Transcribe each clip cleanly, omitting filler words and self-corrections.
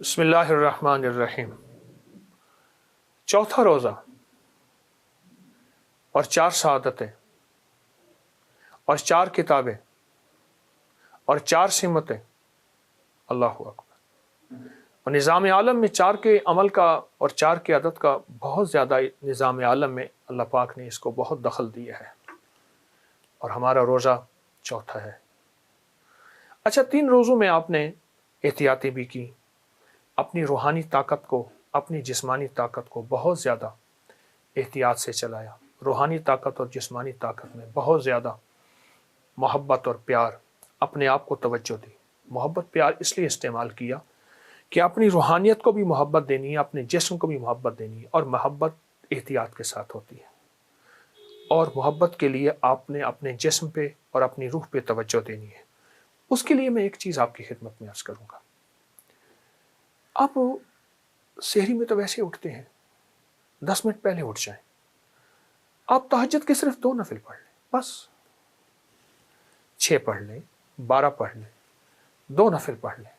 بسم الرحمن الرحیم۔ چوتھا روزہ اور 4 شہادتیں اور 4 کتابیں اور 4 سمتیں، اللہ اکبر۔ اور نظام عالم میں 4 کے عمل کا اور 4 کے عدد کا بہت زیادہ نظام عالم میں اللہ پاک نے اس کو بہت دخل دیا ہے، اور ہمارا روزہ چوتھا ہے۔ اچھا، 3 روزوں میں آپ نے احتیاطی بھی کی، اپنی روحانی طاقت کو، اپنی جسمانی طاقت کو بہت زیادہ احتیاط سے چلایا۔ روحانی طاقت اور جسمانی طاقت میں بہت زیادہ محبت اور پیار، اپنے آپ کو توجہ دی۔ محبت پیار اس لیے استعمال کیا کہ اپنی روحانیت کو بھی محبت دینی ہے، اپنے جسم کو بھی محبت دینی ہے، اور محبت احتیاط کے ساتھ ہوتی ہے۔ اور محبت کے لیے آپ نے اپنے جسم پہ اور اپنی روح پہ توجہ دینی ہے۔ اس کے لیے میں ایک چیز آپ کی خدمت میں عرض کروں گا۔ آپ سحری میں تو ویسے اٹھتے ہیں، 10 منٹ پہلے اٹھ جائیں۔ آپ تہجد کے صرف 2 نفل پڑھ لیں، بس 6 پڑھ لیں، 12 پڑھ لیں، 2 نفل پڑھ لیں۔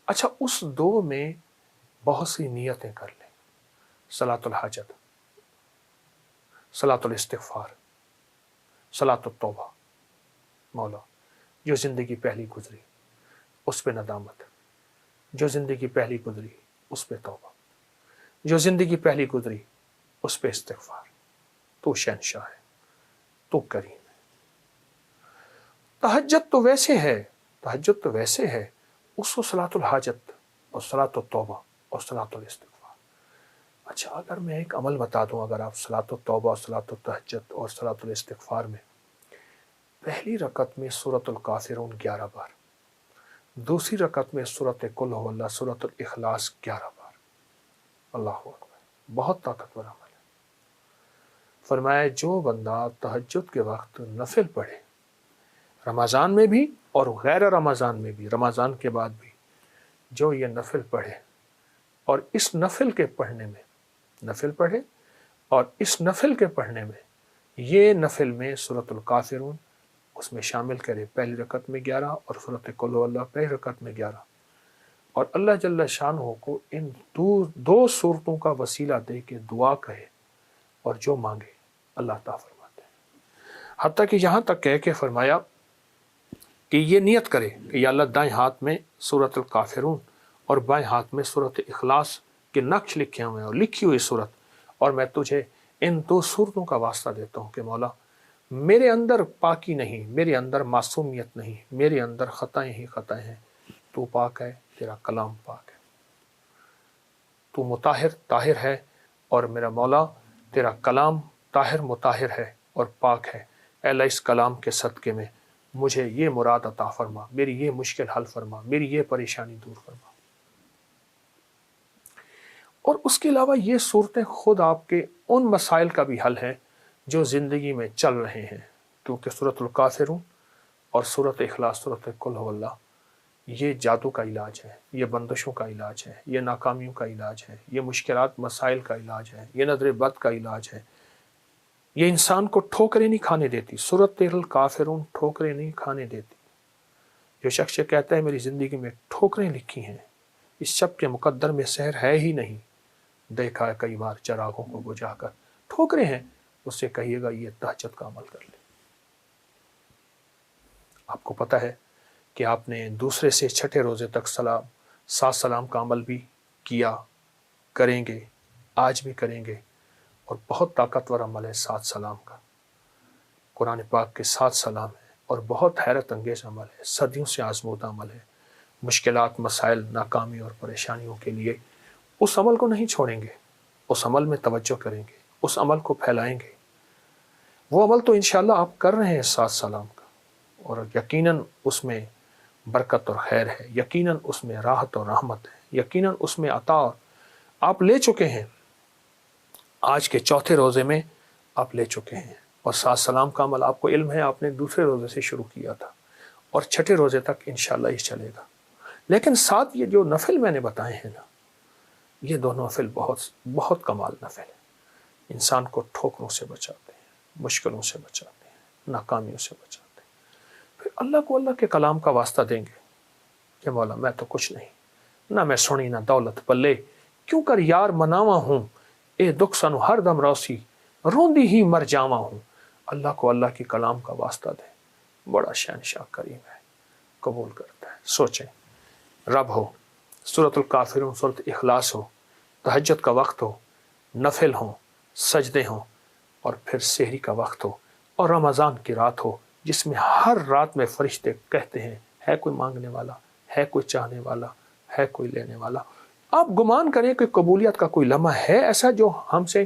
اچھا، اس 2 میں بہت سی نیتیں کر لیں۔ صلاۃ الحاجت، صلاۃ الاستغفار، صلاۃ التوبہ۔ مولا، جو زندگی پہلی گزری اس پہ ندامت، جو زندگی پہلی گزری اس پہ توبہ، جو زندگی پہلی گزری اس پہ استغفار۔ تو شہنشاہ ہے، تو کریم ہے۔ تہجد تو ویسے ہے، تہجد تو ویسے ہے، اس کو صلاۃ الحاجت اور صلاۃ التوبہ اور صلاۃ الاستغفار۔ اچھا، اگر میں ایک عمل بتا دوں، اگر آپ صلاۃ التوبہ اور صلاۃ التہجد اور صلاۃ الاستغفار میں پہلی رکعت میں سورۃ الکافرون 11 بار، دوسری رکعت میں سورۃ قل هو اللہ، سورۃ الاخلاص 11 بار، اللہ اکبر، بہت طاقتور عمل ہے۔ فرمایا جو بندہ تہجد کے وقت نفل پڑھے، رمضان میں بھی اور غیر رمضان میں بھی، رمضان کے بعد بھی، جو یہ نفل پڑھے اور اس نفل کے پڑھنے میں، نفل پڑھے اور اس نفل کے پڑھنے میں، یہ نفل میں سورۃ الکافرون اس میں شامل کرے، پہلی رکعت میں 11 اور سورۃ قل هو اللہ پہلی رکعت میں 11، اور اللہ جل شانہ کو ان 2 صورتوں کا وسیلہ دے کے دعا کہے، اور جو مانگے اللہ تعالیٰ فرماتے ہیں۔ حتیٰ کہ یہاں تک کہہ کے فرمایا کہ یہ نیت کرے کہ یا اللہ، دائیں ہاتھ میں سورۃ الکافرون اور بائیں ہاتھ میں سورۃ اخلاص کے نقش لکھے ہوئے ہیں اور لکھی ہوئی صورت، اور میں تجھے ان 2 صورتوں کا واسطہ دیتا ہوں کہ مولا، میرے اندر پاکی نہیں، میرے اندر معصومیت نہیں، میرے اندر خطائیں ہی خطائیں ہیں، تو پاک ہے، تیرا کلام پاک ہے، تو مطہر طاہر ہے، اور میرا مولا تیرا کلام طاہر مطہر ہے اور پاک ہے۔ اے اللہ، اس کلام کے صدقے میں مجھے یہ مراد عطا فرما، میری یہ مشکل حل فرما، میری یہ پریشانی دور فرما۔ اور اس کے علاوہ یہ صورتیں خود آپ کے ان مسائل کا بھی حل ہے جو زندگی میں چل رہے ہیں، کیونکہ سورۃ الکافرون اور سورۃ اخلاص، سورۃ قل هو اللہ، یہ جادو کا علاج ہے، یہ بندشوں کا علاج ہے، یہ ناکامیوں کا علاج ہے، یہ مشکلات مسائل کا علاج ہے، یہ نظر بد کا علاج ہے۔ یہ انسان کو ٹھوکریں نہیں کھانے دیتی، سورۃ الکافرون ٹھوکریں نہیں کھانے دیتی۔ جو شخص کہتا ہے میری زندگی میں ٹھوکریں لکھی ہیں، اس شب کے مقدر میں سحر ہے ہی نہیں، دیکھا ہے کئی بار چراغوں کو بجھا کر، ٹھوکریں ہیں، اس سے کہیے گا یہ تہجد کا عمل کر لے۔ آپ کو پتہ ہے کہ آپ نے دوسرے سے 6 روزے تک 7 سلام کا عمل بھی کیا، کریں گے، آج بھی کریں گے، اور بہت طاقتور عمل ہے 7 سلام کا۔ قرآن پاک کے 7 سلام ہیں، اور بہت حیرت انگیز عمل ہے، صدیوں سے آزمودہ عمل ہے۔ مشکلات، مسائل، ناکامی اور پریشانیوں کے لیے اس عمل کو نہیں چھوڑیں گے، اس عمل میں توجہ کریں گے، اس عمل کو پھیلائیں گے۔ وہ عمل تو انشاءاللہ آپ کر رہے ہیں 7 سلام کا، اور یقیناً اس میں برکت اور خیر ہے، یقیناً اس میں راحت اور رحمت ہے، یقیناً اس میں عطا آپ لے چکے ہیں۔ آج کے چوتھے روزے میں آپ لے چکے ہیں، اور 7 سلام کا عمل آپ کو علم ہے، آپ نے دوسرے روزے سے شروع کیا تھا، اور 6 روزے تک انشاءاللہ یہ چلے گا۔ لیکن ساتھ یہ جو نفل میں نے بتائے ہیں نا، یہ 2 نفل بہت کمال نفل ہے، انسان کو ٹھوکروں سے بچاتے ہیں، مشکلوں سے بچاتے ہیں، ناکامیوں سے بچاتے ہیں۔ پھر اللہ کو اللہ کے کلام کا واسطہ دیں گے کہ مولا میں تو کچھ نہیں، نہ میں سنی نہ دولت پلے کیوں کر یار مناوا ہوں اے دکھ سنو ہر دم روسی روندی ہی مر جاوا ہوں. اللہ کو اللہ کی کلام کا واسطہ دیں, بڑا شہنشاہ کریم ہے, قبول کرتا ہے. سوچیں, رب ہو, سورۃ الکافرون, سورۃ اخلاص ہو, تہجد کا وقت ہو, نفل ہوں, سجدے ہوں, اور پھر سحری کا وقت ہو, اور رمضان کی رات ہو جس میں ہر رات میں فرشتے کہتے ہیں ہے کوئی مانگنے والا, ہے کوئی چاہنے والا, ہے کوئی لینے والا. آپ گمان کریں کہ قبولیت کا کوئی لمحہ ہے ایسا جو ہم سے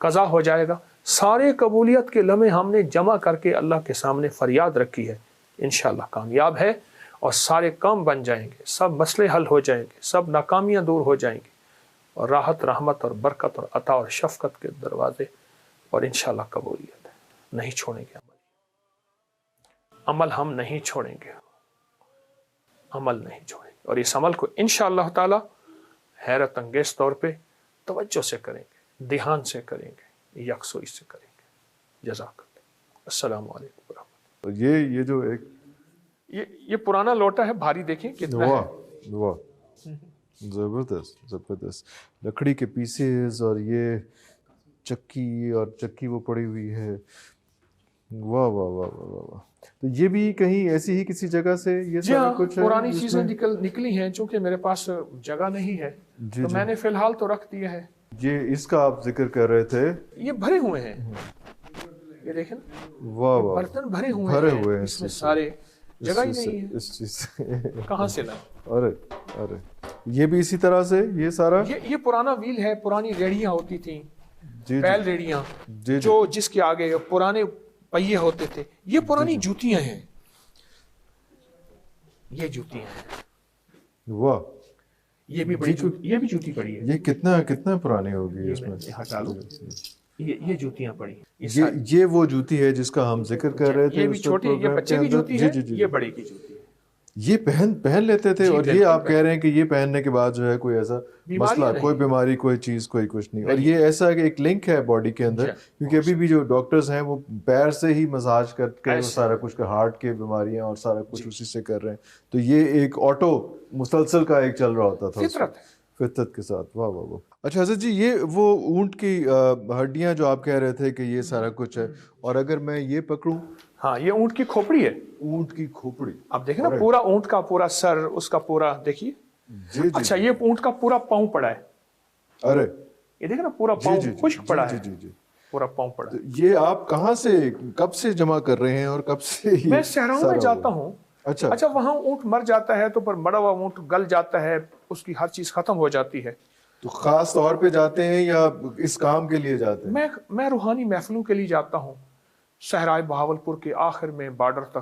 قضا ہو جائے گا؟ سارے قبولیت کے لمحے ہم نے جمع کر کے اللہ کے سامنے فریاد رکھی ہے, انشاءاللہ کامیاب ہے, اور سارے کام بن جائیں گے, سب مسئلے حل ہو جائیں گے, سب ناکامیاں دور ہو جائیں گی, اور راحت, رحمت اور برکت اور عطا اور شفقت کے دروازے, اور انشاءاللہ قبولیت ہے. نہیں چھوڑیں گے عمل ہم نہیں چھوڑیں گے, عمل نہیں چھوڑیں گے, اور اس عمل کو انشاءاللہ تعالی حیرت انگیز طور پہ توجہ سے کریں گے, دھیان سے کریں گے, یکسوئی سے کریں گے. جزاک اللہ. السلام علیکم ورحمۃ اللہ. یہ جو ایک یہ پرانا لوٹا ہے, بھاری دیکھیں کتنا ہے. واہ, زبردست زبردست, لکڑی کے پیسز, اور یہ چکی وہ پڑی ہوئی ہے. واہ واہ واہ واہ واہ. تو یہ بھی کہیں ایسی ہی کسی جگہ سے یہ سارا کچھ ہے؟ پرانی چیزیں نکلی ہیں, چونکہ میرے پاس جگہ نہیں ہے تو میں نے فی الحال تو رکھ دیا ہے. یہ اس کا آپ ذکر کر رہے تھے, یہ بھرے ہوئے ہیں, یہ دیکھیں, واہ واہ, برتن بھرے ہوئے ہیں, اس میں سارے جگہ ہی نہیں ہے. اس چیز سے کہاں سے لائیں؟ ارے یہ بھی اسی طرح سے یہ سارا, یہ پرانا ویل ہے, پرانی ریڑیاں ہوتی تھیں, بیل ریڑیاں, جو جس کے آگے پرانے پہیے ہوتے تھے. یہ پرانی جوتیاں ہیں, یہ جوتیاں ہیں. واہ, یہ بھی جوتی پڑی ہے. یہ کتنا پرانی ہوگی اس میں؟ یہ جوتیاں پڑی ہیں. یہ وہ جوتی ہے جس کا ہم ذکر کر رہے تھے. یہ بھی چھوٹی, یہ بچے کی جوتی ہے, یہ بڑے کی جوتی ہے. یہ پہن لیتے تھے, اور یہ آپ کہہ رہے ہیں کہ یہ پہننے کے بعد جو ہے کوئی ایسا مسئلہ, کوئی بیماری, کوئی چیز, کوئی کچھ نہیں. اور یہ ایسا ایک لنک ہے باڈی کے اندر, کیونکہ ابھی بھی جو ڈاکٹرز ہیں وہ پیر سے ہی مساج کر کے سارا کچھ, ہارٹ کے بیماریاں اور سارا کچھ اسی سے کر رہے ہیں. تو یہ ایک آٹو مسلسل کا ایک چل رہا ہوتا تھا فطرت کے ساتھ. واہ واہ واہ. اچھا حضرت جی, یہ وہ اونٹ کی ہڈیاں جو آپ کہہ رہے تھے کہ یہ سارا کچھ ہے, اور اگر میں یہ پکڑوں, ہاں یہ اونٹ کی کھوپڑی ہے. اونٹ کی کھوپڑی, اب دیکھیں نا, پورا اونٹ کا پورا سر, اس کا پورا دیکھیے. اچھا, یہ اونٹ کا پورا پاؤں پڑا ہے. ارے یہ دیکھیں نا, پورا پاؤں خشک پڑا ہے. پورا پاؤں پڑا. یہ آپ کہاں سے, کب سے جمع کر رہے ہیں, اور کب سے؟ میں صحراؤں میں جاتا ہوں. اچھا, وہاں اونٹ مر جاتا ہے تو پر بڑا ہوا اونٹ گل جاتا ہے, اس کی ہر چیز ختم ہو جاتی ہے. تو خاص طور پہ جاتے ہیں یا اس کام کے لیے جاتے ہیں؟ میں روحانی محفلوں کے لیے جاتا ہوں. صحرائے بہاولپور کے آخر میں بارڈر تک